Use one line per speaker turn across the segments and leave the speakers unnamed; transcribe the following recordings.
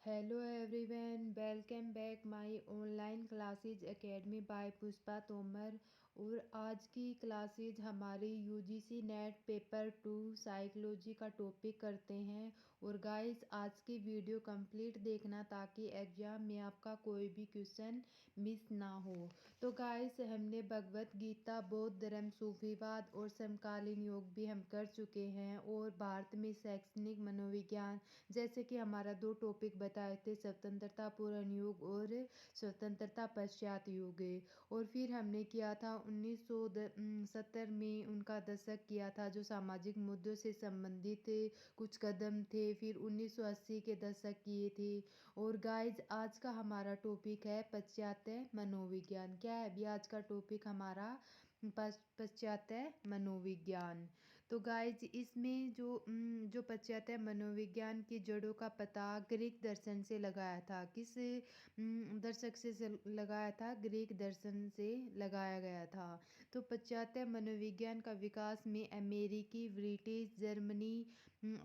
Hello everyone, welcome back my online classes academy by Pushpa Tomar. और आज की क्लासेज हमारी यूजीसी नेट पेपर 2 साइकोलॉजी का टॉपिक करते हैं। और गाइस, आज की वीडियो कंप्लीट देखना ताकि एग्जाम में आपका कोई भी क्वेश्चन मिस ना हो। तो गाइस, हमने भगवत गीता, बौद्ध धर्म, सूफीवाद और समकालीन योग भी हम कर चुके हैं। और भारत में शैक्षणिक मनोविज्ञान जैसे कि हमारा दो टॉपिक बताए थे, स्वतंत्रता पूर्व युग और स्वतंत्रता पश्चात युग। और फिर हमने किया था 1970 में उनका दशक किया था जो सामाजिक मुद्दों से संबंधित कुछ कदम थे। फिर 1980 के दशक किए थे। और गाइज, आज का हमारा टॉपिक है पाश्चात्य मनोविज्ञान। क्या है अभी आज का टॉपिक हमारा? पाश्चात्य मनोविज्ञान। तो गाइज, इसमें जो पाश्चात्य मनोविज्ञान की जड़ों का पता ग्रीक दर्शन से लगाया था। किस दर्शक से लगाया था? ग्रीक दर्शन से लगाया गया था। तो पाश्चात्य मनोविज्ञान का विकास में अमेरिकी, ब्रिटिश, जर्मनी,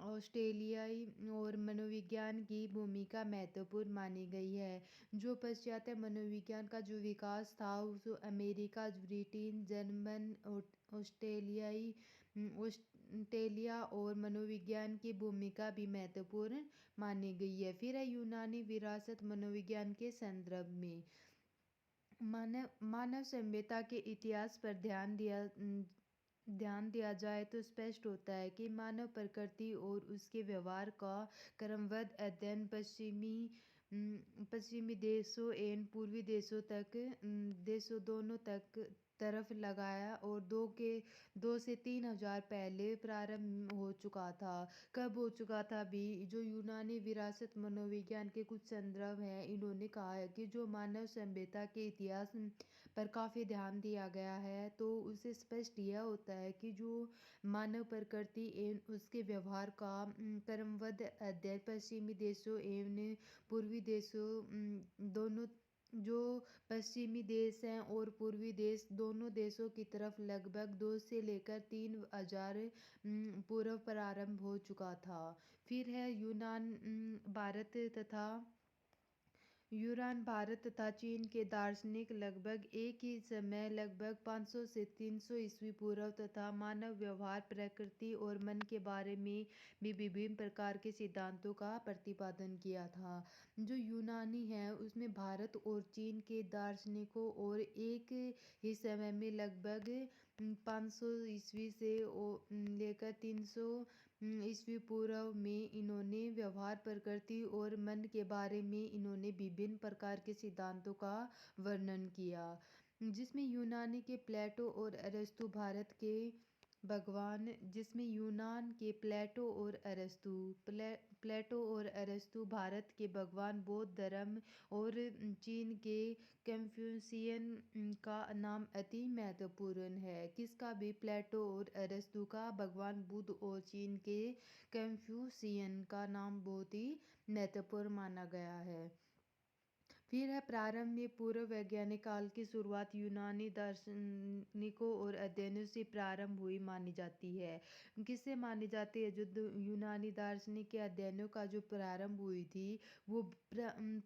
ऑस्ट्रेलियाई और मनोविज्ञान की भूमिका महत्वपूर्ण मानी गई है। जो पाश्चात्य मनोविज्ञान का जो विकास था वो अमेरिका, ब्रिटेन, जर्मन, ऑस्ट्रेलियाई ऑस्ट्रेलिया और मनोविज्ञान की भूमिका भी महत्वपूर्ण मानी गई है। फिर है यूनानी विरासत मनोविज्ञान के संदर्भ में। मानव सभ्यता के इतिहास पर ध्यान दिया जाए तो स्पष्ट होता है कि मानव प्रकृति और उसके व्यवहार का क्रमबद्ध अध्ययन पश्चिमी देशों एवं पूर्वी देशों दोनों तरफ लगाया। और 2 से 3 हजार पहले प्रारंभ हो चुका था। कब हो चुका था भी? जो यूनानी विरासत मनोविज्ञान के कुछ संदर्भ हैं, इन्होंने कहा है कि जो मानव सभ्यता के इतिहास पर काफ़ी ध्यान दिया गया है, तो उससे स्पष्ट यह होता है कि जो मानव प्रकृति एवं उसके व्यवहार का क्रमबद्ध अध्ययन पश्चिमी देशों एवं पूर्वी देशों दोनों, जो पश्चिमी देश हैं और पूर्वी देश, दोनों देशों की तरफ लगभग 2 से लेकर 3 हजार पूर्व प्रारंभ हो चुका था। फिर है यूनान, भारत तथा चीन के दार्शनिक लगभग एक ही समय लगभग 500 से 300 ईस्वी पूर्व तथा मानव व्यवहार, प्रकृति और मन के बारे में भी विभिन्न प्रकार के सिद्धांतों का प्रतिपादन किया था। जो यूनानी है उसमें भारत और चीन के दार्शनिकों और एक ही समय में लगभग 500 ईस्वी से लेकर 300 ईस्वी पूर्व में इन्होंने व्यवहार, प्रकृति और मन के बारे में इन्होंने विभिन्न प्रकार के सिद्धांतों का वर्णन किया। जिसमें यूनानी के प्लेटो और अरस्तु भारत के भगवान, जिसमें यूनान के प्लेटो और अरस्तु भारत के भगवान बौद्ध धर्म और चीन के कन्फ्यूशियन का नाम अति महत्वपूर्ण है। किसका भी? प्लेटो और अरस्तु का भगवान बुद्ध और चीन के कन्फ्यूशियन का नाम बहुत ही महत्वपूर्ण माना गया है। फिर है प्रारंभ में पूर्व वैज्ञानिक काल की शुरुआत यूनानी दार्शनिकों और अध्ययनों से प्रारंभ हुई मानी जाती है। किससे मानी जाती है? जो यूनानी दार्शनिक के अध्ययनों का जो प्रारंभ हुई थी वो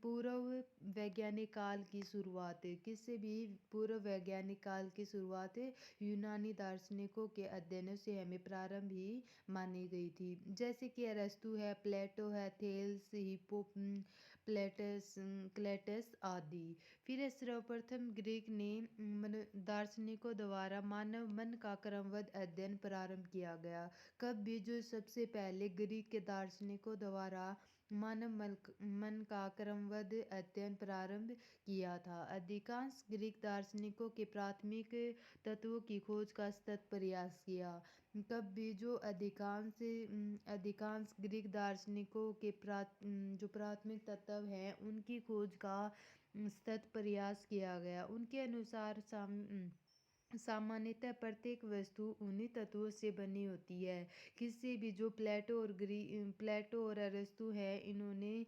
पूर्व वैज्ञानिक काल की शुरुआत है। किससे भी? पूर्व वैज्ञानिक काल की शुरुआत यूनानी दार्शनिकों के अध्ययनों से हमें प्रारंभ ही मानी गई थी। जैसे कि अरस्तु है, प्लेटो है, थेल्स, क्लेटस आदि। फिर सर्वप्रथम ग्रीक ने दार्शनिकों द्वारा मानव मन का क्रमबद्ध अध्ययन प्रारंभ किया गया। कब भी? जो सबसे पहले ग्रीक के दार्शनिकों द्वारा मानव मन का क्रमबद्ध अध्ययन प्रारंभ किया था। अधिकांश ग्रीक दार्शनिकों के प्राथमिक तत्वों की खोज का सतत प्रयास किया। कब भी? जो अधिकांश ग्रीक दार्शनिकों के जो प्राथमिक तत्व हैं उनकी खोज का सतत प्रयास किया गया। उनके अनुसार सामान्यतः प्रत्येक वस्तु उन्हीं तत्वों से बनी होती है। किससे भी? जो प्लेटो और अरस्तु है, इन्होंने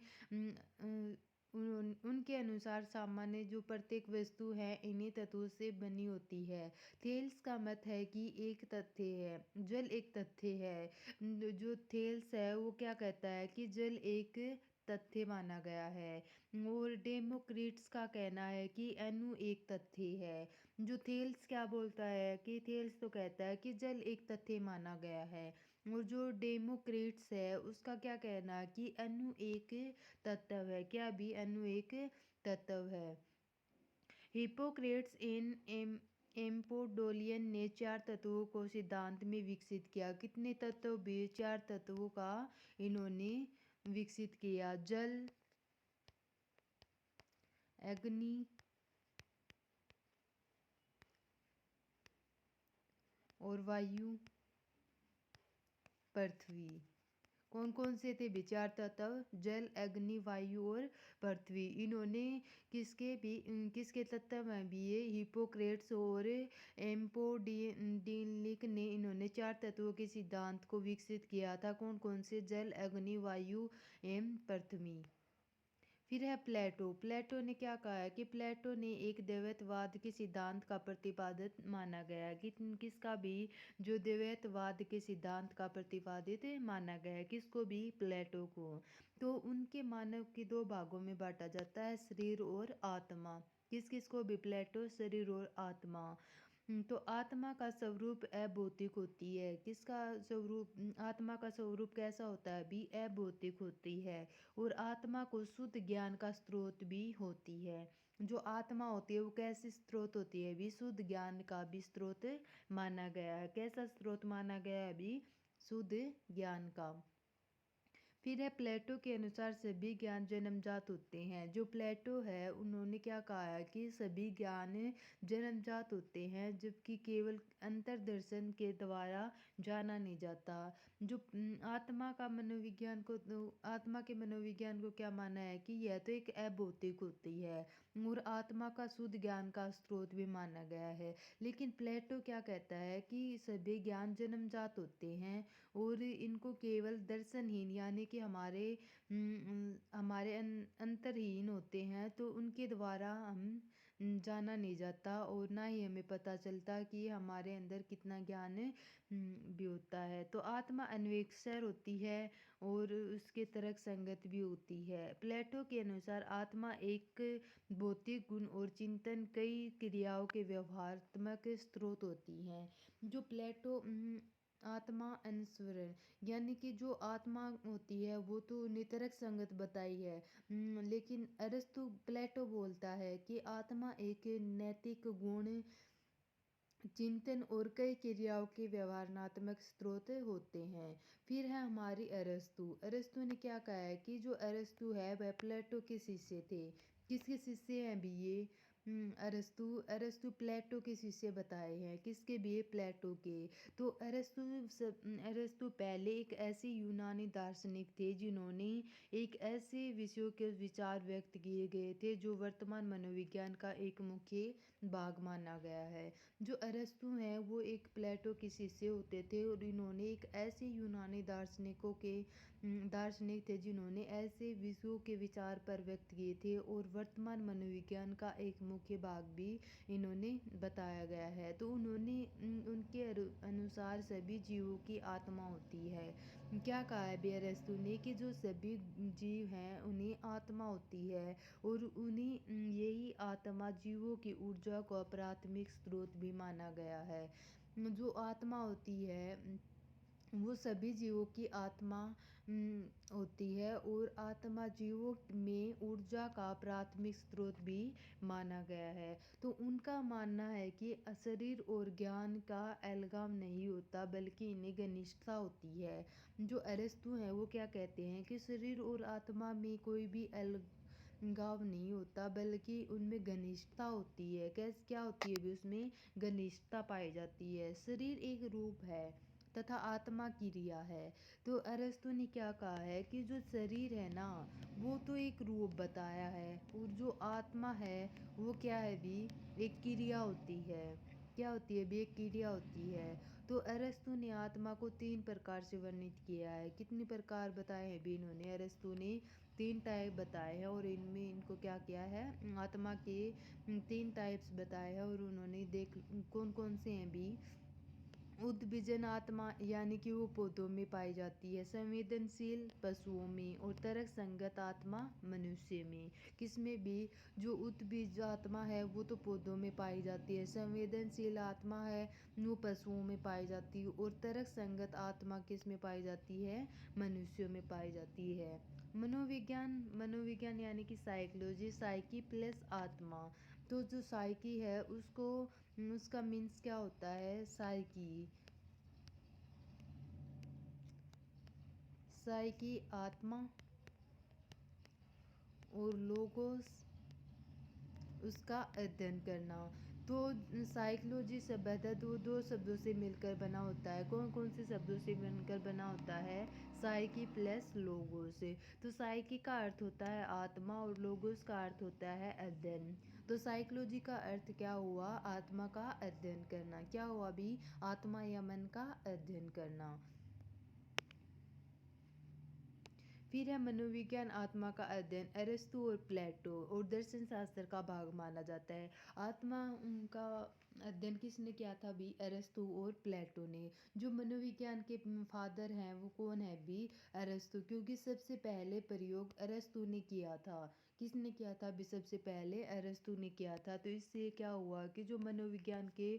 उनके अनुसार सामान्य जो प्रत्येक वस्तु है इन्हीं तत्वों से बनी होती है। थेल्स का मत है कि एक तथ्य है, जल एक तथ्य है। जो थेल्स है वो क्या कहता है कि जल एक तथ्य माना गया है। और डेमोक्रिट्स का कहना है कि अणु एक तथ्य है। जो थेल्स क्या बोलता है कि थेल्स तो कहता है कि जल एक तथ्य माना गया है। और जो डेमोक्रिट्स है उसका क्या कहना है कि अणु एक तत्व है। क्या भी अणु एक तत्व है। हिप्पोक्रेट्स इन एम्पोडोलियन ने 4 तत्वों को सिद्धांत में विकसित किया। कितने तत्व भी 4 तत्वों का इन्होंने विकसित किया। जल, अग्नि, और वायु, पृथ्वी। कौन कौन से थे भी 4 तत्व? जल, अग्नि, वायु और पृथ्वी। इन्होंने किसके तत्व में भी ये हिप्पोक्रेट्स और एम्पोडियलिक ने इन्होंने 4 तत्वों के सिद्धांत को विकसित किया था। कौन कौन से? जल, अग्नि, वायु एवं पृथ्वी। फिर है प्लेटो। प्लेटो ने क्या कहा है कि प्लेटो ने एक द्वैतवाद के सिद्धांत का प्रतिपादक माना गया है। किसका भी? जो द्वैतवाद के सिद्धांत का प्रतिपादित माना गया है। किसको भी? प्लेटो को। तो उनके मानव के 2 भागों में बांटा जाता है, शरीर और आत्मा। किस किस को भी? प्लेटो, शरीर और आत्मा। तो आत्मा का स्वरूप अभौतिक होती है। किसका स्वरूप? आत्मा का स्वरूप कैसा होता है? भी अभौतिक होती है। और आत्मा को शुद्ध ज्ञान का स्रोत भी होती है। जो आत्मा होती है वो कैसे स्रोत होती है? भी शुद्ध ज्ञान का भी स्रोत माना गया है। कैसा स्रोत माना गया है? भी शुद्ध ज्ञान का। फिर है प्लेटो के अनुसार सभी ज्ञान जन्मजात होते हैं। जो प्लेटो है उन्होंने क्या कहा है कि सभी ज्ञान जन्मजात होते हैं, जबकि केवल अंतर्दर्शन के द्वारा जाना नहीं जाता। जो आत्मा के मनोविज्ञान को क्या माना है कि यह तो एक अभौतिक होती है और आत्मा का शुद्ध ज्ञान का स्रोत भी माना गया है। लेकिन प्लेटो क्या कहता है कि सभी ज्ञान जन्मजात होते हैं और इनको केवल दर्शनहीन यानी कि हमारे अंतरहीन होते हैं, तो उनके द्वारा हम जाना नहीं जाता और ना ही हमें पता चलता कि हमारे अंदर कितना ज्ञान भी होता है। तो आत्मा अन्वेषक होती है और उसके तर्क संगत भी होती है। प्लेटो के अनुसार आत्मा एक भौतिक गुण और चिंतन कई क्रियाओं के व्यवहारात्मक स्रोत होती हैं। जो प्लेटो आत्मा अनुस्वरण यानी कि जो आत्मा होती है वो तो नितरक संगत बताई है। लेकिन प्लेटो बोलता है कि आत्मा एक नैतिक गुण, चिंतन और कई क्रियाओं के व्यवहारात्मक स्रोत होते हैं। फिर है हमारी अरस्तु। अरस्तु ने क्या कहा है कि जो अरस्तु है वह प्लेटो के शिष्य थे। किसके शिष्य हैं भी ये? अरस्तु प्लेटो के शिष्य बताए हैं। किसके भी? प्लेटो के। तो अरस्तु पहले एक ऐसे यूनानी दार्शनिक थे जिन्होंने एक ऐसे विषयों के विचार व्यक्त किए गए थे जो वर्तमान मनोविज्ञान का एक मुख्य भाग माना गया है। जो अरस्तु हैं वो एक प्लेटो के शिष्य होते थे और इन्होंने एक ऐसे यूनानी दार्शनिक थे जिन्होंने ऐसे विषयों के विचार पर व्यक्त किए थे और वर्तमान मनोविज्ञान का एक मुख्य भाग भी इन्होंने बताया गया है। तो उनके अनुसार सभी जीवों की आत्मा होती है। क्या कहा है बी अरस्तु ने कि जो सभी जीव हैं उन्हें आत्मा होती है और उन्हीं यही आत्मा जीवों की ऊर्जा को प्राथमिक स्रोत भी माना गया है। जो आत्मा होती है वो सभी जीवों की आत्मा होती है और आत्मा जीवों में ऊर्जा का प्राथमिक स्रोत भी माना गया है। तो उनका मानना है कि शरीर और ज्ञान का अलगाव नहीं होता बल्कि इनमें घनिष्ठता होती है। जो अरस्तु हैं वो क्या कहते हैं कि शरीर और आत्मा में कोई भी अलगाव नहीं होता बल्कि उनमें घनिष्ठता होती है। क्या होती है भी? उसमें घनिष्ठता पाई जाती है। शरीर एक रूप है तथा आत्मा क्रिया है। तो अरस्तु ने क्या कहा है कि जो शरीर है ना वो तो एक रूप बताया है और जो आत्मा है वो क्या है भी? एक क्रिया होती है। क्या होती है भी? एक क्रिया होती है। तो अरस्तु ने आत्मा को 3 प्रकार से वर्णित किया है। कितने प्रकार बताए हैं भी इन्होंने? अरस्तु ने 3 टाइप बताए हैं और इनमें इनको क्या किया है? आत्मा के 3 टाइप्स बताए हैं और उन्होंने कौन कौन से हैं भी? उद्भिजन आत्मा यानी कि वो पौधों में पाई जाती है, संवेदनशील पशुओं में, और तर्क संगत आत्मा मनुष्य में। किसमें भी जो उद्भिज आत्मा है वो तो पौधों में पाई जाती है, संवेदनशील आत्मा है वो पशुओं में पाई जाती है, और तर्क संगत आत्मा किस में पाई जाती है, मनुष्यों में पाई जाती है। मनोविज्ञान, मनोविज्ञान यानी कि साइकोलॉजी, साइकी प्लस आत्मा। तो जो साइकी है उसको, उसका मीन्स क्या होता है, साइकी, साइकी आत्मा, और लोगोस उसका अध्ययन करना। तो साइकोलॉजी शब्द है तो दो शब्दों से मिलकर बना होता है। कौन कौन से शब्दों से बनकर बना होता है, साइकी प्लस लोगोस। तो साइकी का अर्थ होता है आत्मा और लोगोस का अर्थ होता है अध्ययन। तो साइकोलॉजी का अर्थ क्या हुआ, आत्मा का अध्ययन करना। क्या हुआ भी, आत्मा या मन का अध्ययन करना। फिर है मनोविज्ञान, आत्मा का अध्ययन, अरस्तु और प्लेटो, और दर्शन शास्त्र का भाग माना जाता है। आत्मा का अध्ययन किसने किया था भी, अरस्तु और प्लेटो ने। जो मनोविज्ञान के फादर हैं वो कौन है भी, अरस्तु, क्योंकि सबसे पहले प्रयोग अरस्तु ने किया था। किसने किया था भी, सबसे पहले अरस्तु ने किया था। तो इससे क्या हुआ कि जो मनोविज्ञान के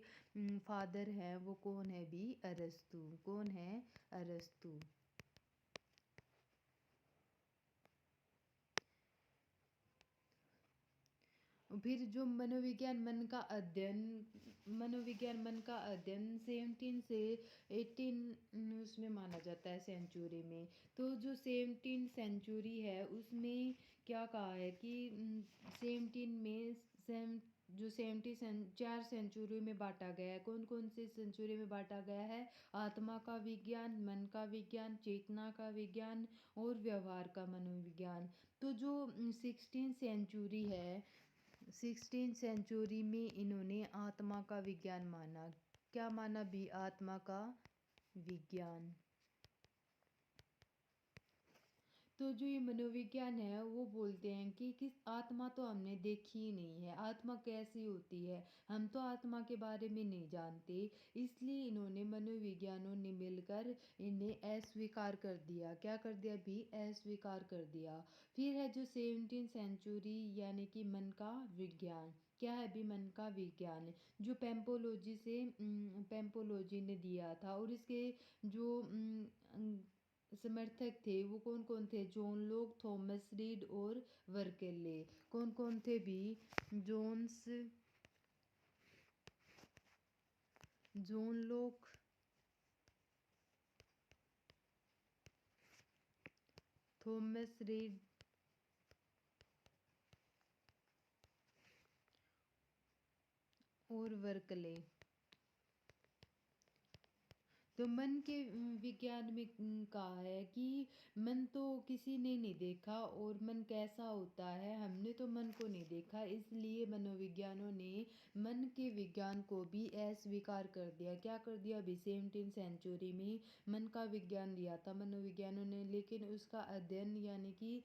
फादर हैं वो कौन है भी, अरस्तु। कौन है, अरस्तु। फिर जो मनोविज्ञान मन का अध्ययन, मनोविज्ञान मन का अध्ययन 17 से 18 उसमें माना जाता है, सेंचुरी में। तो जो 17 सेंचुरी है उसमें क्या कहा है कि 17 में जो 4 सेंचुरी में बांटा गया है। कौन कौन से सेंचुरी में बांटा गया है, आत्मा का विज्ञान, मन का विज्ञान, चेतना का विज्ञान, और व्यवहार का मनोविज्ञान। तो जो 16 सेंचुरी है, 16 सेंचुरी में इन्होंने आत्मा का विज्ञान माना। क्या माना भी, आत्मा का विज्ञान। तो जो ये मनोविज्ञान है वो बोलते हैं कि किस, आत्मा तो हमने देखी ही नहीं है, आत्मा कैसी होती है, हम तो आत्मा के बारे में नहीं जानते। इसलिए इन्होंने, मनोविज्ञानों ने मिलकर इन्हें अस्वीकार कर दिया। क्या कर दिया भी, अस्वीकार कर दिया। फिर है जो 17 सेंचुरी यानी कि मन का विज्ञान। क्या है भी, मन का विज्ञान, जो पेम्पोलॉजी से, पेम्पोलॉजी ने दिया था। और इसके जो समर्थक थे वो कौन कौन थे, जॉन लोक, थॉमस रीड और वर्केले। कौन कौन थे भी, जोन्स, जॉन लोक, थॉमस रीड और वर्कले। तो मन के विज्ञान में कहा है कि मन तो किसी ने नहीं देखा, और मन कैसा होता है, हमने तो मन को नहीं देखा। इसलिए मनोविज्ञानों ने मन के विज्ञान को भी अस्वीकार कर दिया। क्या कर दिया अभी, 17 सेंचुरी में मन का विज्ञान दिया था मनोविज्ञानों ने, लेकिन उसका अध्ययन यानी कि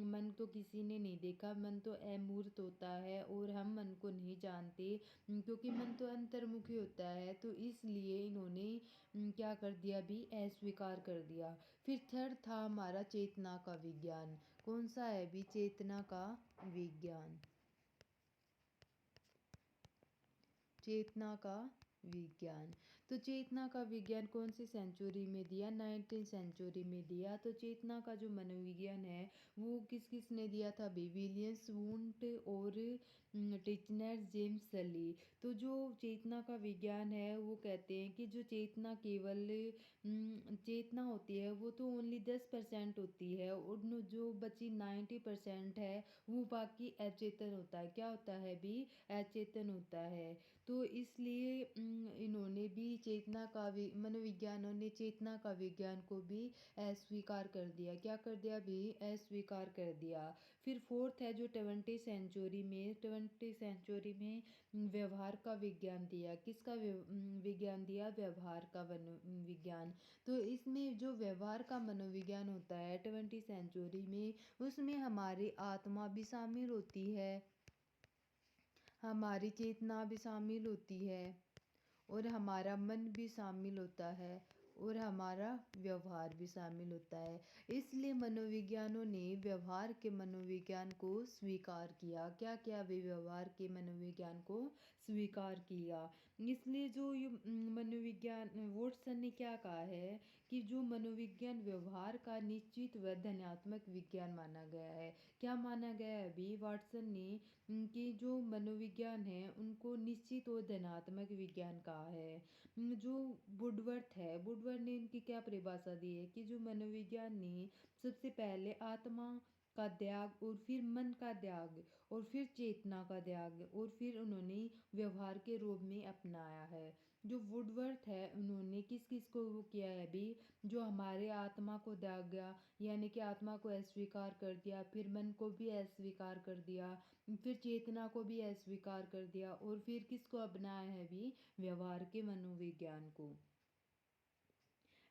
मन तो किसी ने नहीं देखा, मन तो अमूर्त होता है और हम मन को नहीं जानते, क्योंकि मन तो अंतर्मुखी होता है। तो इसलिए इन्होंने क्या कर दिया भी, अस्वीकार कर दिया। फिर थर्ड था हमारा चेतना का विज्ञान। कौन सा है भी, चेतना का विज्ञान, चेतना का विज्ञान। तो चेतना का विज्ञान कौन सी सेंचुरी में दिया, 19 सेंचुरी में दिया। तो चेतना का जो मनोविज्ञान है वो किस किस ने दिया था भी, विलियम्स वुंट और टिचनर, जेम्स सली। तो जो चेतना का विज्ञान है वो कहते हैं कि जो चेतना केवल चेतना होती है वो तो ओनली 10% होती है, और जो बची 90% है वो बाकी अचेतन होता है। क्या होता है भी, अचेतन होता है। तो इसलिए इन्होंने भी चेतना का मनोविज्ञानों ने चेतना का विज्ञान को भी अस्वीकार कर दिया। क्या कर दिया भी, अस्वीकार कर दिया। फिर फोर्थ है जो 20 सेंचुरी में, 20 सेंचुरी में व्यवहार का विज्ञान दिया। किसका विज्ञान दिया, व्यवहार का विज्ञान। तो इसमें जो व्यवहार का मनोविज्ञान होता है 20 सेंचुरी में, उसमें हमारी आत्मा भी शामिल होती है, हमारी चेतना भी शामिल होती है, और हमारा मन भी शामिल होता है और हमारा व्यवहार भी शामिल होता है। इसलिए मनोविज्ञानों ने व्यवहार के मनोविज्ञान को स्वीकार किया। क्या क्या वे व्यवहार के मनोविज्ञान को स्वीकार किया। इसलिए जो ये मनोविज्ञान वॉटसन ने क्या कहा है कि जो मनोविज्ञान व्यवहार का निश्चित व धनात्मक विज्ञान माना गया है। क्या माना गया है अभी वाटसन ने कि जो मनोविज्ञान है उनको निश्चित और धनात्मक विज्ञान कहा है। जो वुडवर्थ है, वुडवर्थ ने इनकी क्या परिभाषा दी है कि जो मनोविज्ञान ने सबसे पहले आत्मा का त्याग और फिर मन का त्याग और फिर चेतना का त्याग और फिर उन्होंने व्यवहार के रूप में अपनाया है। जो वुडवर्थ है उन्होंने किस किस को वो किया है अभी, जो हमारे आत्मा को त्यागा यानी कि आत्मा को अस्वीकार कर दिया, फिर मन को भी अस्वीकार कर दिया, फिर चेतना को भी अस्वीकार कर दिया और फिर किसको अपनाया है अभी, व्यवहार के मनोविज्ञान को।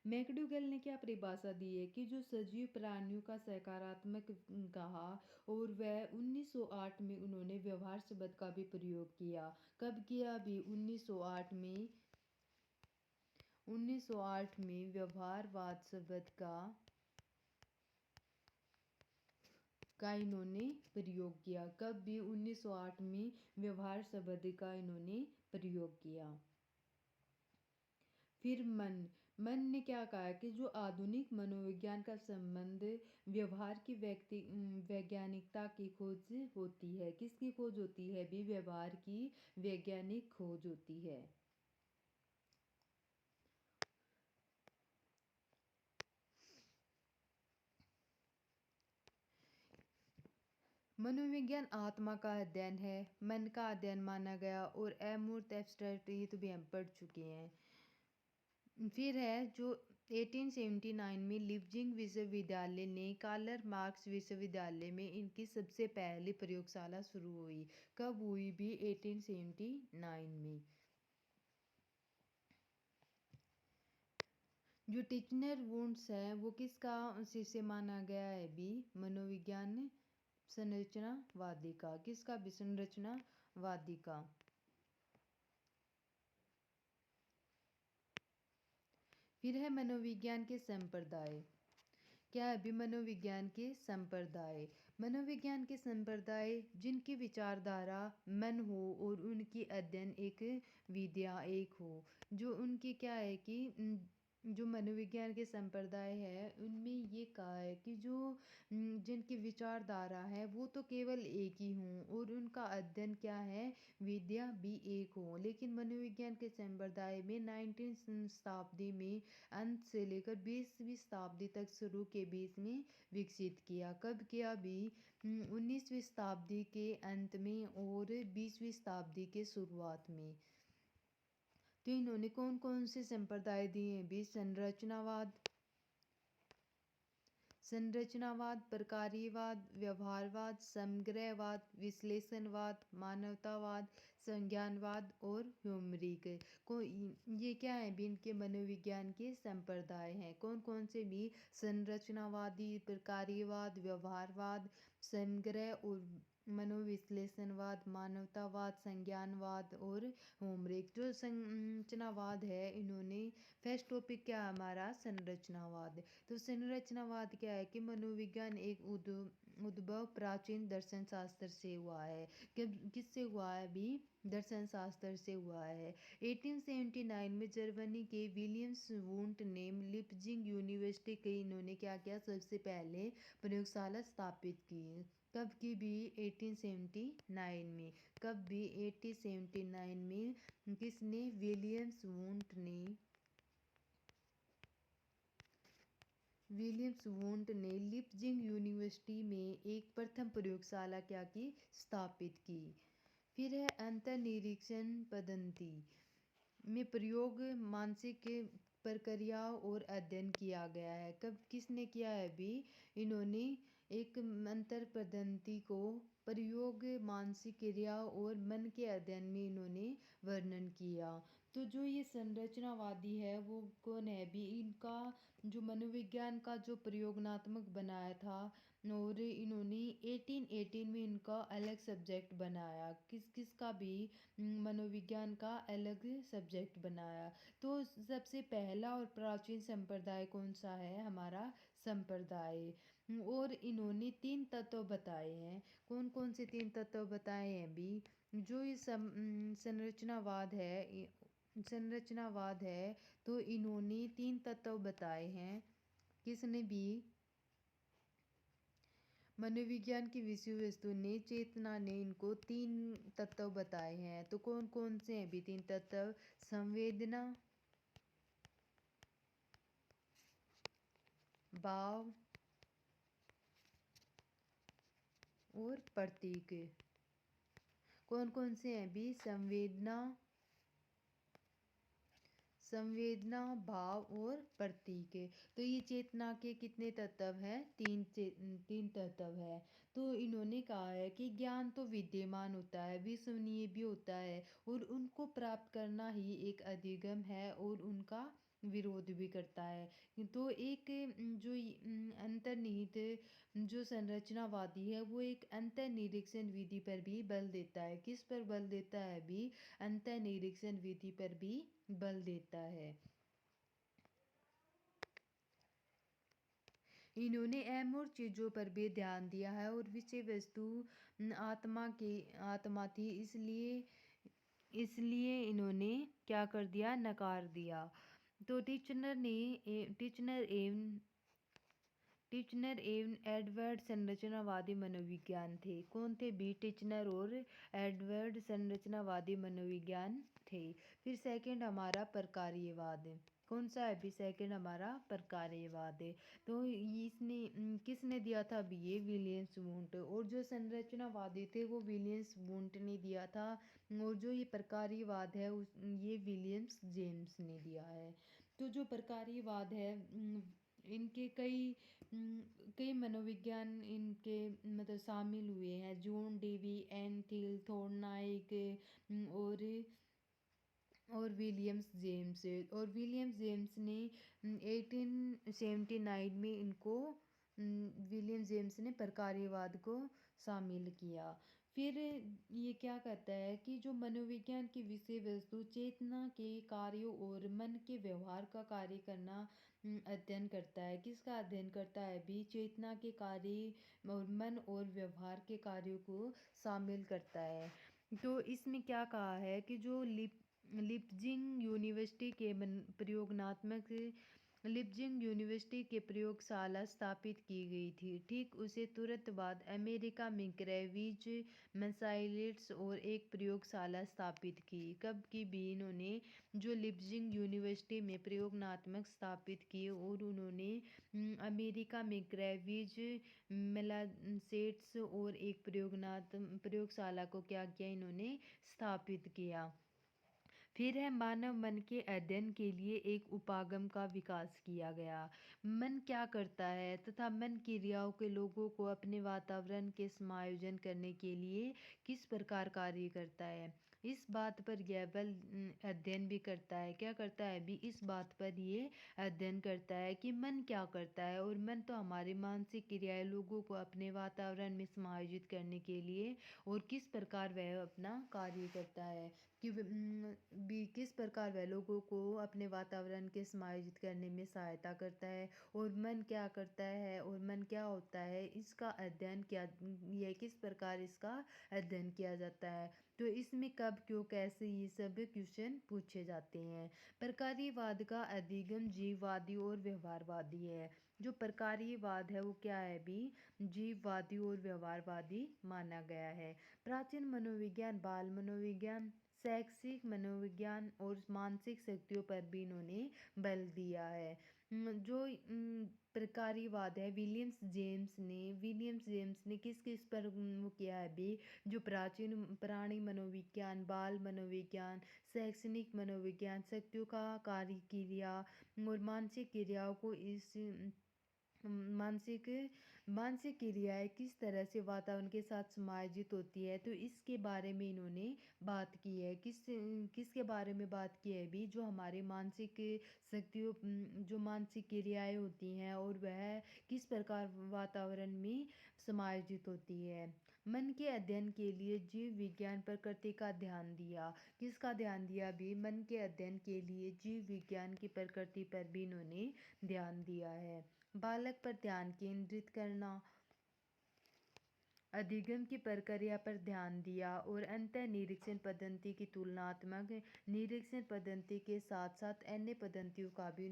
मैकडूगल ने क्या परिभाषा दी है कि जो सजीव प्राणियों का सकारात्मक कहा और वह 1908 में उन्होंने व्यवहार शब्द का भी प्रयोग किया। कब किया भी, 1908 में व्यवहारवाद शब्द का इन्होंने प्रयोग किया। कब भी, 1908 में व्यवहार शब्द का इन्होंने प्रयोग किया। फिर मन ने क्या कहा कि जो आधुनिक मनोविज्ञान का संबंध व्यवहार की वैज्ञानिकता की खोज होती है। किसकी खोज होती है भी, व्यवहार की वैज्ञानिक खोज होती है। मनोविज्ञान आत्मा का अध्ययन है, मन का अध्ययन माना गया और अमूर्त एब्स्ट्रैक्ट ये तो भी हम पढ़ चुके हैं। फिर है जो 1879 में लिप्जिंग विश्वविद्यालय ने कार्ल मार्क्स विश्वविद्यालय में इनकी सबसे पहली प्रयोगशाला शुरू हुई। कब हुई भी, 1879 में। जो टिचनर वुड्स है वो किसका शिष्य माना गया है भी, मनोविज्ञान संरचनावादी का। किसका भी, संरचनावादी का। फिर है मनोविज्ञान के संप्रदाय। क्या है भी, मनोविज्ञान के संप्रदाय। मनोविज्ञान के संप्रदाय जिनकी विचारधारा मन हो और उनकी अध्ययन एक विद्या एक हो। जो उनकी क्या है कि जो मनोविज्ञान के संप्रदाय है उनमें ये कहा है कि जो जिनकी विचारधारा है वो तो केवल एक ही हों और उनका अध्ययन क्या है, विद्या भी एक हो। लेकिन मनोविज्ञान के संप्रदाय में 19वीं शताब्दी में अंत से लेकर 20वीं शताब्दी तक शुरू के बीच में विकसित किया। कब किया भी, 19वीं शताब्दी के अंत में और 20वीं शताब्दी के शुरुआत में। तो इन्होंने कौन कौन से संप्रदाय दिए हैं भी, संरचनावाद, प्रकार्यवाद, व्यवहारवाद, समग्रवाद, विश्लेषणवाद, मानवतावाद, संज्ञानवाद और ह्यूमरिक को। ये क्या है भी, इनके मनोविज्ञान के संप्रदाय हैं। कौन कौन से भी, संरचनावादी, प्रकार्यवाद, व्यवहारवाद, समग्र और मनोविश्लेषणवाद, मानवतावाद, संज्ञानवाद और ह्यूमरिक। जो संरचनावाद है इन्होंने फर्स्ट टॉपिक क्या है हमारा, संरचनावाद। तो संरचनावाद क्या है कि मनोविज्ञान एक उद्भव प्राचीन दर्शन शास्त्र से हुआ है। किससे हुआ है भी, दर्शन शास्त्र से हुआ है। 1879 में जर्मनी के विलियम्स वुंट ने लिप्जिंग यूनिवर्सिटी के इन्होंने क्या किया, सबसे पहले प्रयोगशाला स्थापित की। कब की भी, 1879 में। कब भी, 1879 में। किसने, विलियम्स वुंट ने लिप्जिंग यूनिवर्सिटी में एक प्रथम प्रयोगशाला क्या की, स्थापित की। फिर है अंतर्निरीक्षण पद्धति में प्रयोग मानसिक प्रक्रियाओं और अध्ययन किया गया है। कब किसने किया है भी, इन्होंने एक अंतर पद्धति को प्रयोग मानसिक क्रियाओं और मन के अध्ययन में इन्होंने वर्णन किया। तो जो ये संरचनावादी है वो कौन है भी, इनका जो मनोविज्ञान का जो प्रयोगात्मक बनाया था, और इन्होंने 1818 में इनका अलग सब्जेक्ट बनाया, किस किस का भी मनोविज्ञान का अलग सब्जेक्ट बनाया। तो सबसे पहला और प्राचीन संप्रदाय कौन सा है, हमारा संप्रदाय। और इन्होंने तीन तत्व बताए हैं। कौन कौन से तीन तत्व बताए हैं भी, जो ये संरचनावाद है, तो इन्होंने तीन तत्व बताए हैं। किसने भी, मनोविज्ञान की विषय वस्तु ने, चेतना ने इनको तीन तत्व बताए हैं। तो कौन कौन से हैं भी तीन तत्व, संवेदना, भाव और प्रतीक। कौन कौन से हैं भी, संवेदना, भाव और प्रतीक। तो ये चेतना के कितने तत्व हैं, तीन तत्व है। तो इन्होंने कहा है कि ज्ञान तो विद्यमान होता है, विश्वसनीय भी होता है, और उनको प्राप्त करना ही एक अधिगम है, और उनका विरोध भी करता है। तो एक अंतर्निहित जो संरचनावादी है वो एक अंतर्निरीक्षण विधि पर भी बल देता है। किस पर बल देता है भी, अंतर्निरीक्षण विधि पर भी बल देता है। इन्होंने अमूर्त चीजों पर भी ध्यान दिया है, और विषय वस्तु आत्मा थी, इसलिए इसलिए इन्होंने क्या कर दिया, नकार दिया। तो टिचनर एवं एडवर्ड संरचनावादी मनोविज्ञान थे। कौन थे भी, टिचनर और एडवर्ड संरचनावादी मनोविज्ञान थे। फिर सेकंड हमारा प्रकार्यवाद। कौन सा है भी सेकंड, हमारा प्रकार्यवाद है। तो इसने किसने दिया था भी, ये विलियम्स वुंट। और जो संरचनावादी थे वो विलियम्स वुंट ने दिया था, और जो ये प्रकार्यवाद है ये विलियम्स जेम्स ने दिया है। तो जो प्रकार्यवाद है, इनके कई मनोविज्ञान इनके मतलब शामिल हुए हैं, जॉन डेवी, एन थिल, थॉर्नडाइक, और विलियम्स जेम्स ने 1879 में इनको विलियम जेम्स ने प्रकार्यवाद को शामिल किया। फिर ये क्या कहता है कि जो मनोविज्ञान की विषय वस्तु चेतना के कार्यों और मन के व्यवहार का कार्य करना अध्ययन करता है। किसका अध्ययन करता है भी, चेतना के कार्य और मन और व्यवहार के कार्यों को शामिल करता है। तो इसमें क्या कहा है कि जो लिप्जिंग यूनिवर्सिटी के प्रयोगशाला स्थापित की गई थी। ठीक उसे तुरंत बाद अमेरिका में ग्रेविज मैसाचुसेट्स और एक प्रयोगशाला स्थापित की। कब की भी, इन्होंने जो लिप्जिंग यूनिवर्सिटी में प्रयोगात्मक स्थापित की, और उन्होंने अमेरिका में ग्रेविज मैसाचुसेट्स और एक प्रयोगशाला को क्या किया, इन्होंने स्थापित किया। फिर है मानव मन के अध्ययन के लिए एक उपागम का विकास किया गया। मन क्या करता है तथा मन की क्रियाओं के लोगों को अपने वातावरण के समायोजन करने के लिए किस प्रकार कार्य करता है, इस बात पर यह बल अध्ययन भी करता है। क्या करता है भी, इस बात पर ये अध्ययन करता है कि मन क्या करता है, और मन तो हमारी मानसिक क्रियाएं लोगों को अपने वातावरण में समायोजित करने के लिए और किस प्रकार वह अपना कार्य करता है, कि भी किस प्रकार वह लोगों को अपने वातावरण के समायोजित करने में सहायता करता है, और मन क्या करता है और मन क्या होता है, इसका अध्ययन किया, यह किस प्रकार इसका अध्ययन किया जाता है। तो इसमें कब, क्यों, कैसे, ये सब क्वेश्चन पूछे जाते हैं। प्रकार्यवाद का अधिगम जीववादी और व्यवहारवादी है। जो प्रकार्यवाद है वो क्या है भी, जीववादी और व्यवहारवादी माना गया है। प्राचीन मनोविज्ञान, बाल मनोविज्ञान, शैक्षिक मनोविज्ञान और मानसिक शक्तियों पर भी इन्होंने बल दिया है। जो प्रकार्यवाद है, विलियम्स जेम्स ने किस किस पर वो किया है भी, जो प्राचीन प्राणी मनोविज्ञान, बाल मनोविज्ञान, शैक्षणिक मनोविज्ञान, शक्तियों का कार्य क्रिया और मानसिक क्रियाओं को मानसिक मानसिक क्रियाएँ किस तरह से वातावरण के साथ समायोजित होती है, तो इसके बारे में इन्होंने बात की है। किसके बारे में बात की है अभी, जो हमारे मानसिक शक्तियों जो मानसिक क्रियाएँ होती हैं और वह किस प्रकार वातावरण में समायोजित होती है। मन के अध्ययन के लिए जीव विज्ञान प्रकृति का ध्यान दिया। किसका ध्यान दिया अभी? मन के अध्ययन के लिए जीव विज्ञान की प्रकृति पर भी इन्होंने ध्यान दिया है। बालक पर ध्यान केंद्रित करना, अधिगम की प्रक्रिया पर ध्यान दिया और अंतः निरीक्षण पद्धति की तुलनात्मक निरीक्षण पद्धति के साथ साथ अन्य पद्धतियों का भी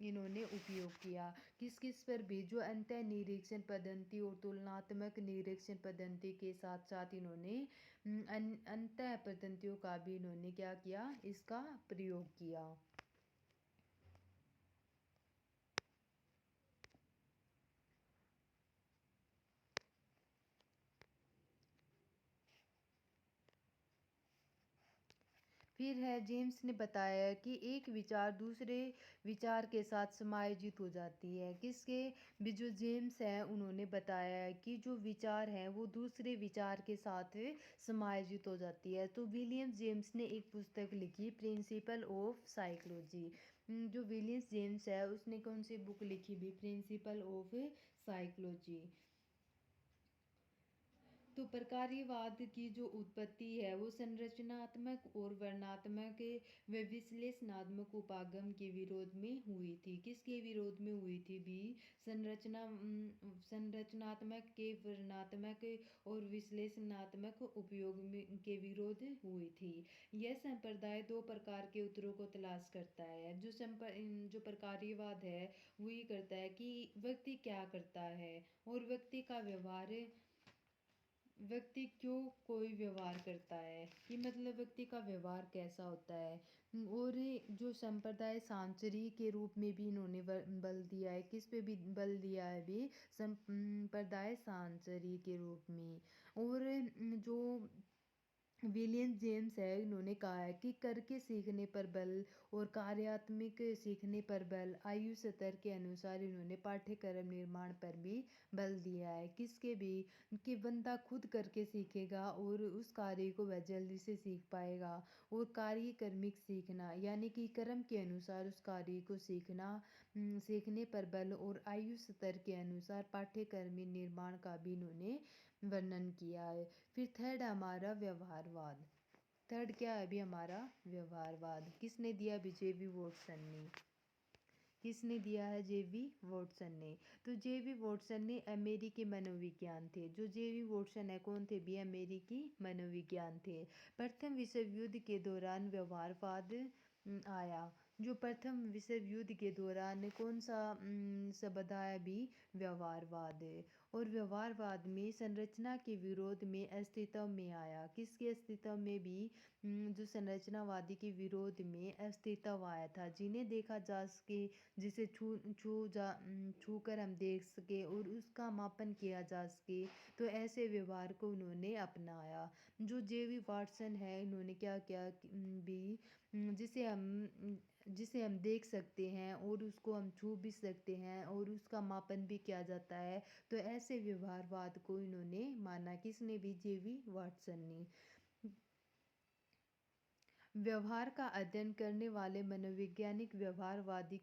इन्होंने उपयोग किया। किस किस पर भी? जो अंतः निरीक्षण पद्धति और तुलनात्मक निरीक्षण पद्धति के साथ साथ इन्होंने अंतः पद्धतियों का भी इन्होंने क्या किया? इसका प्रयोग किया। फिर है जेम्स ने बताया कि एक विचार दूसरे विचार के साथ समायोजित हो जाती है। किसके भी? जो जेम्स है उन्होंने बताया है कि जो विचार है वो दूसरे विचार के साथ समायोजित हो जाती है। तो विलियम जेम्स ने एक पुस्तक लिखी, प्रिंसिपल ऑफ साइकोलॉजी। जो विलियम जेम्स है उसने कौन सी बुक लिखी भी? Principle of psychology. तो प्रकार्यवाद की जो उत्पत्ति है वो संरचनात्मक और वर्णनात्मक व विश्लेषणात्मक उपागम के विरोध में हुई थी। किसके विरोध में हुई थी भी? संरचनात्मक के वर्णनात्मक और विश्लेषणात्मक उपयोग के विरोध हुई थी। यह संप्रदाय दो प्रकार के उत्तरों को तलाश करता है। जो प्रकार्यवाद है वो ये करता है कि व्यक्ति क्या करता है और व्यक्ति क्यों कोई व्यवहार करता है, कि मतलब व्यक्ति का व्यवहार कैसा होता है। और जो संप्रदाय सांचरी के रूप में भी इन्होंने बल दिया है। किस पे भी बल दिया है भी? संप्रदाय सांचरी के रूप में। और जो विलियम जेम्स है इन्होंने कहा है कि करके सीखने पर बल और कार्यात्मक सीखने पर बल, आयु स्तर के अनुसार इन्होंने पाठ्यक्रम निर्माण पर भी बल दिया है। किसके भी? कि बंदा खुद करके सीखेगा और उस कार्य को वह जल्दी से सीख पाएगा। और कार्य क्रमिक सीखना यानी कि क्रम के अनुसार उस कार्य को सीखने पर बल और आयु स्तर के अनुसार पाठ्यक्रम निर्माण का भी इन्होंने वर्णन किया है। फिर थर्ड हमारा व्यवहारवाद। थर्ड क्या है अभी हमारा? व्यवहारवाद। किसने दिया? जेबी वॉटसन ने। किसने दिया है? जेबी वॉटसन ने। तो जेबी वॉटसन ने अमेरिकी मनोविज्ञान थे। जो जेबी वॉटसन है कौन थे भी? अमेरिकी मनोविज्ञान थे। प्रथम विश्व युद्ध के दौरान व्यवहारवाद आया। जो प्रथम विश्व युद्ध के दौरान कौन सा शब्द आया भी? व्यवहारवाद। और व्यवहारवाद में संरचना के विरोध में अस्तित्व में आया। किसके अस्तित्व में भी? जो संरचनावादी के विरोध में अस्तित्व आया था। जिन्हें देखा जा सके, जिसे छू कर हम देख सके और उसका मापन किया जा सके, तो ऐसे व्यवहार को उन्होंने अपनाया। जो जेवी वाटसन है इन्होंने क्या किया भी? जिसे हम देख सकते हैं और उसको हम छू भी सकते हैं और उसका मापन भी किया जाता है, तो ऐसे व्यवहारवाद को इन्होंने माना। किसने भी? जेवी वाटसन ने। व्यवहार का अध्ययन करने वाले मनोवैज्ञानिक व्यवहारवादी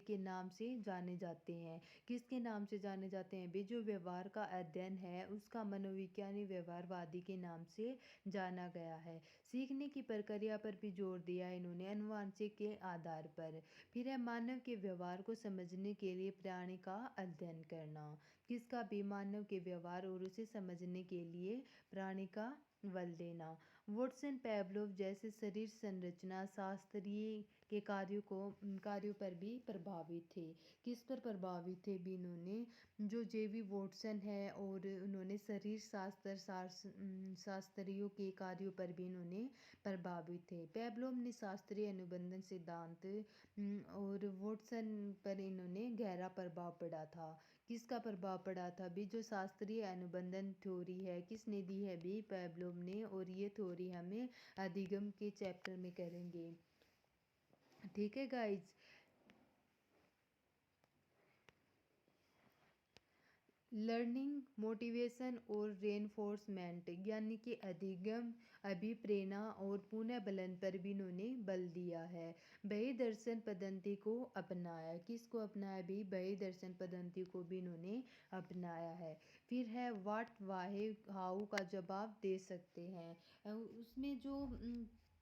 के नाम से जाने जाते हैं। किसके नाम से जाने जाते हैं भी? जो व्यवहार का अध्ययन है उसका मनोवैज्ञानिक व्यवहारवादी के नाम से जाना गया है। सीखने की प्रक्रिया पर भी जोर दिया इन्होंने, अनुवांशिक के आधार पर। फिर है मानव के व्यवहार को समझने के लिए प्राणी का अध्ययन करना। किसका भी? मानव के व्यवहार और उसे समझने के लिए प्राणी का बल देना। वॉटसन पेवलोव जैसे शरीर संरचना शास्त्रीय के कार्यों पर भी प्रभावित थे। किस पर प्रभावित थे भी इन्होंने? जो जेवी वॉटसन है और उन्होंने शरीर शास्त्रियों के कार्यों पर भी इन्होंने प्रभावित थे। पेवलोव ने शास्त्रीय अनुबंधन सिद्धांत और वॉटसन पर इन्होंने गहरा प्रभाव पड़ा था। किसका प्रभाव पड़ा था भी? जो शास्त्रीय अनुबंधन थ्योरी है किसने दी है भी? पेवलोव ने। और ये थ्योरी हमें अधिगम के चैप्टर में करेंगे। ठीक है गाइज। लर्निंग, मोटिवेशन और रेनफोर्समेंट यानी कि अधिगम, अभिप्रेरणा और पुनः बलन पर भी इन्होंने बल दिया है। बही दर्शन पद्धति को अपनाया, किसको अपनाया भी? बही दर्शन पद्धति को भी इन्होंने अपनाया है। फिर है व्हाट, वाहे, हाउ का जवाब दे सकते हैं। उसमें जो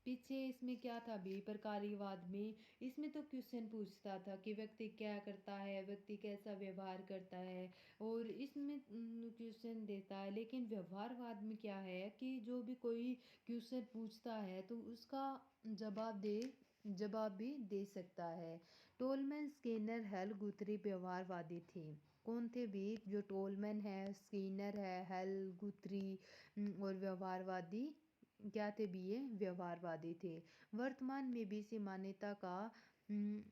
पीछे इसमें क्या था भी प्रकारीवाद में, इसमें तो क्वेश्चन पूछता था कि व्यक्ति क्या करता है, व्यक्ति कैसा व्यवहार करता है, और इसमें क्वेश्चन देता है। लेकिन व्यवहारवाद में क्या है कि जो भी कोई क्वेश्चन पूछता है तो उसका जवाब भी दे सकता है। टोलमैन, स्किनर, हेल, गुथरी व्यवहारवादी थे। कौन थे भी? जो टोलमैन है, स्किनर है, हेल, गुथरी और व्यवहारवादी क्या थे भी? ये व्यवहारवादी थे। वर्तमान में भी इसी मान्यता का अम,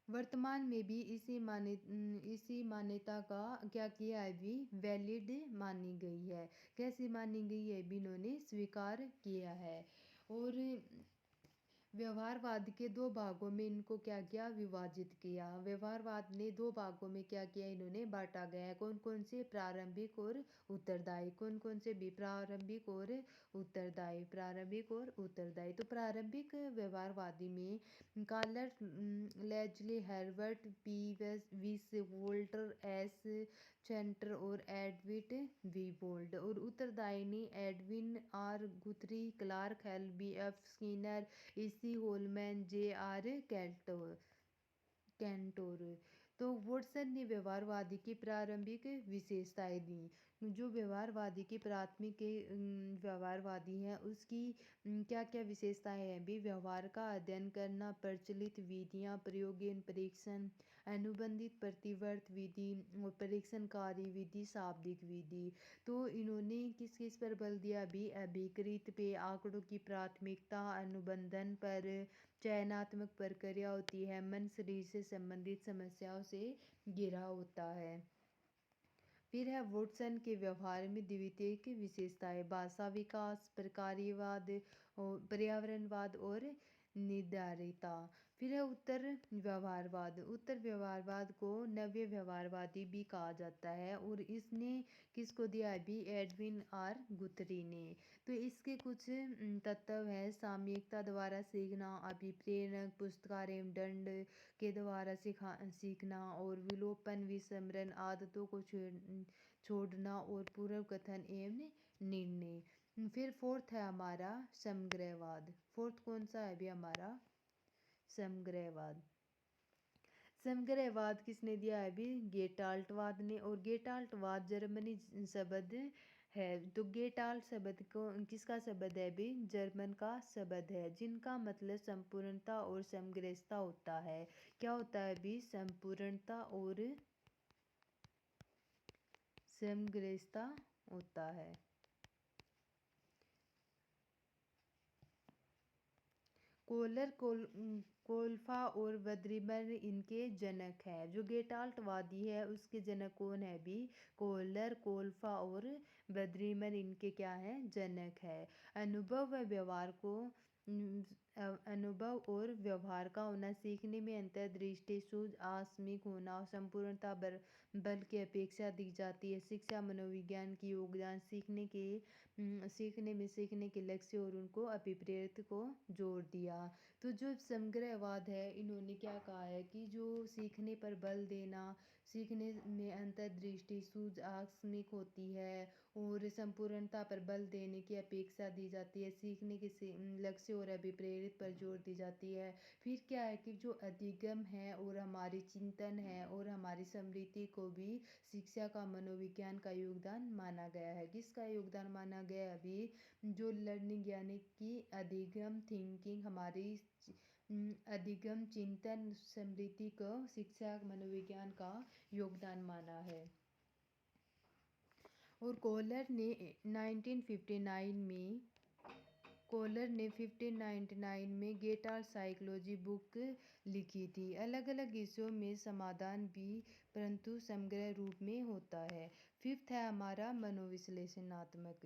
वर्तमान में भी इसी मान्यता का क्या किया है भी? वैलिड मानी गई है। कैसी मानी गई है भी? इन्होंने स्वीकार किया है। और व्यवहारवाद के दो भागों में इनको क्या किया? विभाजित किया। व्यवहारवाद ने दो भागों में क्या किया? इन्होंने बांटा गया है। कौन कौन से? प्रारंभिक और उत्तरदायी। कौन कौन से भी? प्रारंभिक और उत्तरदायी, प्रारंभिक और उत्तरदायी। तो प्रारंभिक व्यवहारवादी में Karl Lashley, Herbert P Weiss, Walter S Hunter और एडविन वी बोल्ड। और उत्तरदायी ने Edwin R Guthrie, Clark, Hull, B F Skinner, E C Tolman, J R Kantor. तो वुडसन ने व्यवहारवादी की प्रारंभिक विशेषताएं दी। जो व्यवहारवादी की प्राथमिक व्यवहारवादी हैं उसकी क्या क्या विशेषताएं हैं भी? व्यवहार का अध्ययन करना, प्रचलित विधियां, प्रयोगन परीक्षण, अनुबंधित प्रतिवर्त विधि और परीक्षणकारी विधि, शाब्दिक विधि। तो इन्होंने किस किस पर बल दिया भी? अभिकृत पे, आंकड़ों की प्राथमिकता, अनुबंधन पर, चयनात्मक प्रक्रिया होती है, मन शरीर से संबंधित समस्याओं से घिरा होता है। फिर है वुडसन के व्यवहार में द्वितीयक विशेषताएं, भाषा विकास, प्रकारीवाद और पर्यावरणवाद और निर्धारिता। फिर है उत्तर व्यवहारवाद। उत्तर व्यवहारवाद को नव्य व्यवहारवादी भी कहा जाता है और इसने किसको दिया है भी? एडविन आर गुथरी ने। तो इसके कुछ तत्व हैं: सामयिकता द्वारा सीखना, अभिप्रेरणक, पुरस्कार एवं दंड के द्वारा सीखना, और विलोपन, विस्मरण, आदतों को छोड़ना, और पूर्व कथन एवं निर्णय। फिर फोर्थ है हमारा समग्रवाद। फोर्थ कौन सा है भी हमारा? समग्रवाद। समग्रवाद किसने दिया है भी? गेटाल्टवाद ने। और गेटाल्टवाद जर्मनी शब्द है। तो गेटाल्ट शब्द को किसका शब्द है भी? जर्मन का शब्द है, जिनका मतलब संपूर्णता और समग्रता होता है। क्या होता है भी? संपूर्णता और समग्रता होता है। कोलर, कोल्फा और बद्रीमन इनके जनक हैं। जो गेटाल्टवादी है उसके जनक कौन है भी? कोलर, कोल्फा और बद्रीमन इनके क्या हैं? जनक है। अनुभव व व्यवहार को अनुभव और व्यवहार का होना, सीखने में अंतर्दृष्टि, सूझ, आकस्मिक होना, संपूर्णता बल की अपेक्षा दी जाती है। शिक्षा, मनोविज्ञान की योगदान, सीखने के लक्ष्य और उनको अभिप्रेत को जोड़ दिया। तो जो समग्रवाद है इन्होंने क्या कहा है कि जो सीखने पर बल देना, सीखने में अंतर्दृष्टि, सूझ आकस्मिक होती है और संपूर्णता पर बल देने की अपेक्षा दी जाती है, सीखने के लक्ष्य और अभिप्रेरित पर जोर दी जाती है। फिर क्या है कि जो अधिगम है और हमारी चिंतन है और हमारी स्मृति को भी शिक्षा का, मनोविज्ञान का योगदान माना गया है। किसका योगदान माना गया है अभी? जो लर्निंग यानी कि अधिगम, थिंकिंग, हमारी अधिगम, चिंतन, स्मृति को शिक्षा, मनोविज्ञान का योगदान माना है। और कोलर ने 1599 में गेटाल्ट साइकोलॉजी बुक लिखी थी। अलग अलग हिस्सों में समाधान भी परंतु समग्र रूप में होता है। फिफ्थ है हमारा मनोविश्लेषणात्मक।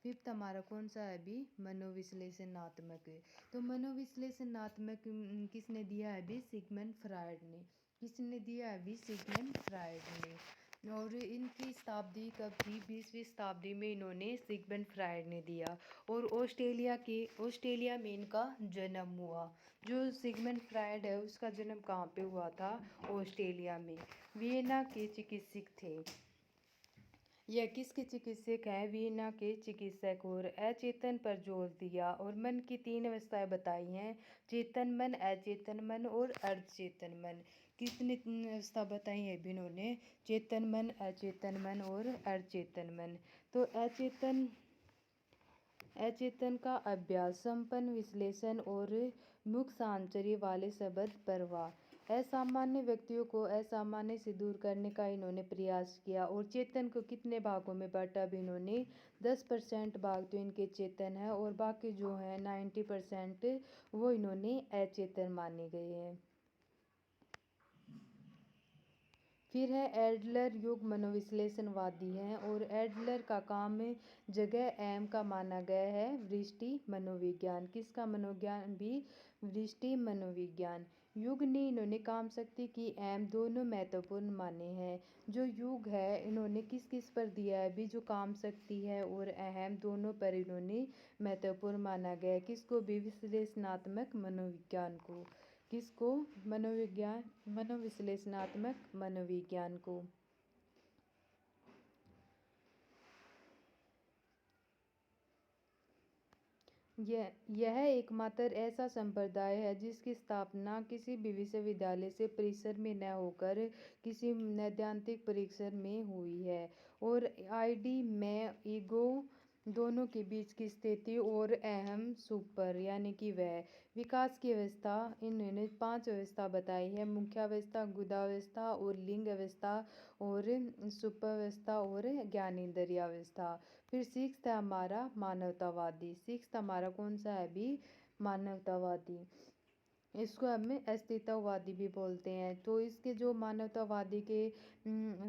फिफ्थ हमारा कौन सा है अभी? मनोविश्लेषणात्मक। तो मनोविश्लेषणात्मक किसने दिया है अभी? सिगमंड फ्रायड ने। किसने दिया है अभी? सिगमंड फ्रायड ने। और इनकी शताब्दी कब थी? 20वीं शताब्दी में इन्होंने सिगमंड फ्रायड ने दिया। और ऑस्ट्रेलिया में इनका जन्म हुआ। जो सिगमंड फ्रायड है उसका जन्म कहाँ पे हुआ था? ऑस्ट्रेलिया में। वियना के चिकित्सक थे। यह किसके चिकित्सक हैं? वियना के चिकित्सक। और अचेतन पर जोर दिया और मन की 3 अवस्थाएं बताई हैं, चेतन मन, अचेतन मन और अर्धचेतन मन। कितनी अवस्था बताई है अभी इन्होंने? चेतन मन, अचेतन मन और अर्धचेतन मन। तो अचेतन का अभ्यास, संपन्न विश्लेषण और मुख साहचर्य वाले शब्द प्रवाह। असामान्य व्यक्तियों को असामान्य से दूर करने का इन्होंने प्रयास किया। और चेतन को कितने भागों में बांटा भी इन्होंने? 10% भाग तो इनके चेतन है और बाकी जो है 90% वो इन्होंने अचेतन माने गए हैं। फिर है एडलर युग मनोविश्लेषणवादी हैं। और एडलर का काम जगह एम का माना गया है वृष्टि मनोविज्ञान। किसका मनोविज्ञान भी? वृष्टि मनोविज्ञान। युग ने इन्होंने काम शक्ति की एम दोनों महत्वपूर्ण माने हैं। जो युग है इन्होंने किस किस पर दिया है भी? जो काम शक्ति है और अहम दोनों पर इन्होंने महत्वपूर्ण माना गया है। किसको भी? विश्लेषणात्मक मनोविज्ञान को। किसको? मनोविश्लेषणात्मक मनोविज्ञान को। यह एकमात्र ऐसा संप्रदाय है जिसकी स्थापना किसी भी विश्वविद्यालय से परिसर में न होकर किसी नैदानिक परिसर में हुई है। और आईडी में ईगो दोनों के बीच की स्थिति और अहम सुपर यानी कि वह विकास की अवस्था। इन्होंने 5 अवस्था बताई है: मुख्यावस्था, गुदावस्था और लिंग अवस्था और सुपावस्था और ज्ञानेंद्रियावस्था। फिर सिक्स्थ है हमारा मानवतावादी। सिक्स्थ हमारा कौन सा है अभी? मानवतावादी। इसको हम अस्तित्ववादी भी बोलते हैं। तो इसके जो मानवतावादी के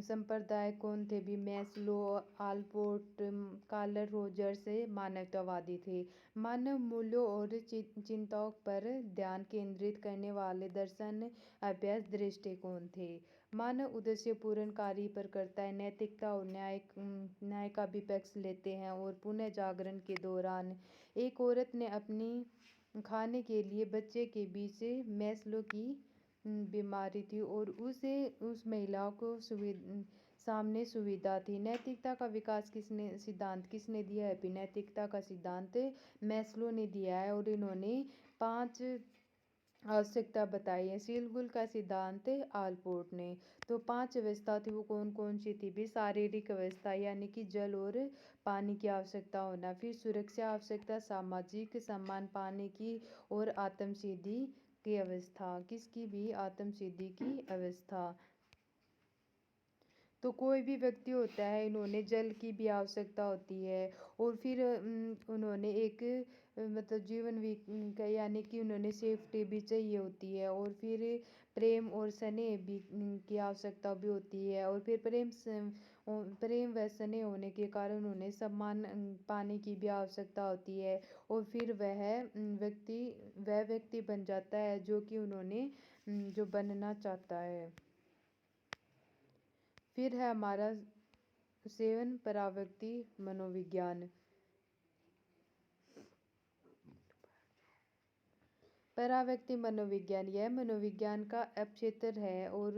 संप्रदाय कौन थे भी? मैस्लो, आलपोर्ट, कार्ल रोजर्स मानवतावादी थे। मानव मूल्यों और चिंताओं पर ध्यान केंद्रित करने वाले दर्शन अभ्यास दृष्टिकोण थे। मानव उद्देश्य पूर्ण कार्य पर करता है, नैतिकता और न्याय का विपक्ष लेते हैं। और पुनः जागरण के दौरान एक औरत ने अपनी खाने के लिए बच्चे के बीच मैस्लो की बीमारी थी और उस महिला को सामने सुविधा थी। नैतिकता का विकास सिद्धांत किसने दिया है? नैतिकता का सिद्धांत मैस्लो ने दिया है। और इन्होंने 5 आवश्यकता बताई है। सीलगुल का सिद्धांत आलपोर्ट ने। तो 5 अवस्था थी, वो कौन कौन सी थी भी? शारीरिक अवस्था यानी कि जल और पानी की आवश्यकता होना, फिर सुरक्षा आवश्यकता, सामाजिक सम्मान पाने की और आत्मसिद्धि की अवस्था। किसकी भी? आत्मसिद्धि की अवस्था। तो कोई भी व्यक्ति होता है, इन्होंने जल की भी आवश्यकता होती है। और फिर उन्होंने एक मतलब जीवन यानी कि उन्होंने सेफ्टी भी चाहिए होती है। और फिर प्रेम और स्नेह भी की आवश्यकता भी होती है। और फिर प्रेम व स्नेह होने के कारण उन्हें सम्मान पाने की भी आवश्यकता होती है। और फिर वह व्यक्ति बन जाता है जो कि उन्होंने जो बनना चाहता है। फिर है हमारा 7 पराव्यक्ति मनोविज्ञान। पराव्यक्ति मनोविज्ञान यह मनोविज्ञान का अपक्षेत्र है और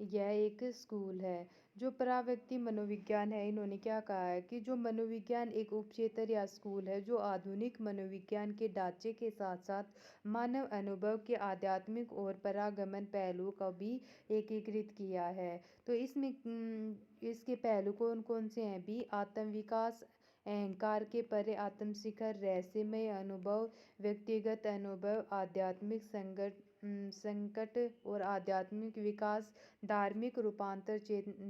यह एक स्कूल है। जो पराव्यक्ति मनोविज्ञान है, इन्होंने क्या कहा है कि जो मनोविज्ञान एक उपक्षेत्र या स्कूल है जो आधुनिक मनोविज्ञान के ढांचे के साथ साथ मानव अनुभव के आध्यात्मिक और परागमन पहलुओं का भी एकीकृत किया है। तो इसमें इसके पहलू कौन कौन से हैं भी? आत्मविकास, अहंकार के परे आत्मशिखर, रहस्यमय अनुभव, व्यक्तिगत अनुभव, आध्यात्मिक संकट और आध्यात्मिक विकास, धार्मिक रूपांतर,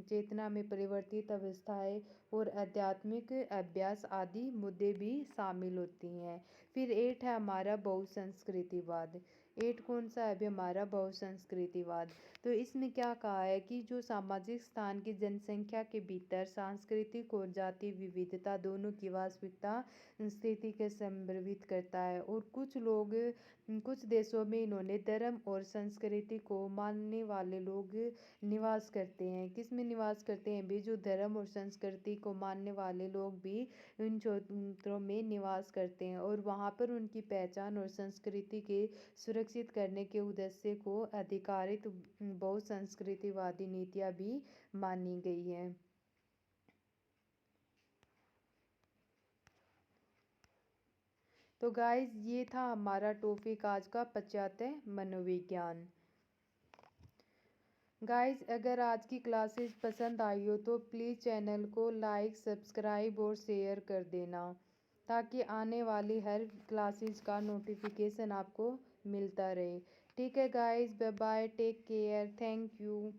चेतना में परिवर्तित अवस्थाएं और आध्यात्मिक अभ्यास आदि मुद्दे भी शामिल होती हैं। फिर 8 है हमारा बहुसंस्कृतिवाद। 8 कौन सा है अभी? हमारा बहुसंस्कृतिवाद। तो इसमें क्या कहा है कि जो सामाजिक स्थान की जनसंख्या के भीतर सांस्कृतिक और जातीय विविधता दोनों की वास्तविकता स्थिति के संदर्भित करता है। और कुछ देशों में इन्होंने धर्म और संस्कृति को मानने वाले लोग निवास करते हैं। किस में निवास करते हैं भी? जो धर्म और संस्कृति को मानने वाले लोग भी उन क्षेत्रों में निवास करते हैं और वहाँ पर उनकी पहचान और संस्कृति के सुरक्षित करने के उद्देश्य को अधिकारित बहुसंस्कृतिवादी नीतियाँ भी मानी गई हैं। तो गाइस ये था हमारा टॉपिक आज का 75 मनोविज्ञान। गाइस अगर आज की क्लासेस पसंद आई हो तो प्लीज़ चैनल को लाइक सब्सक्राइब और शेयर कर देना ताकि आने वाली हर क्लासेस का नोटिफिकेशन आपको मिलता रहे। ठीक है guys, bye bye, take care, thank you.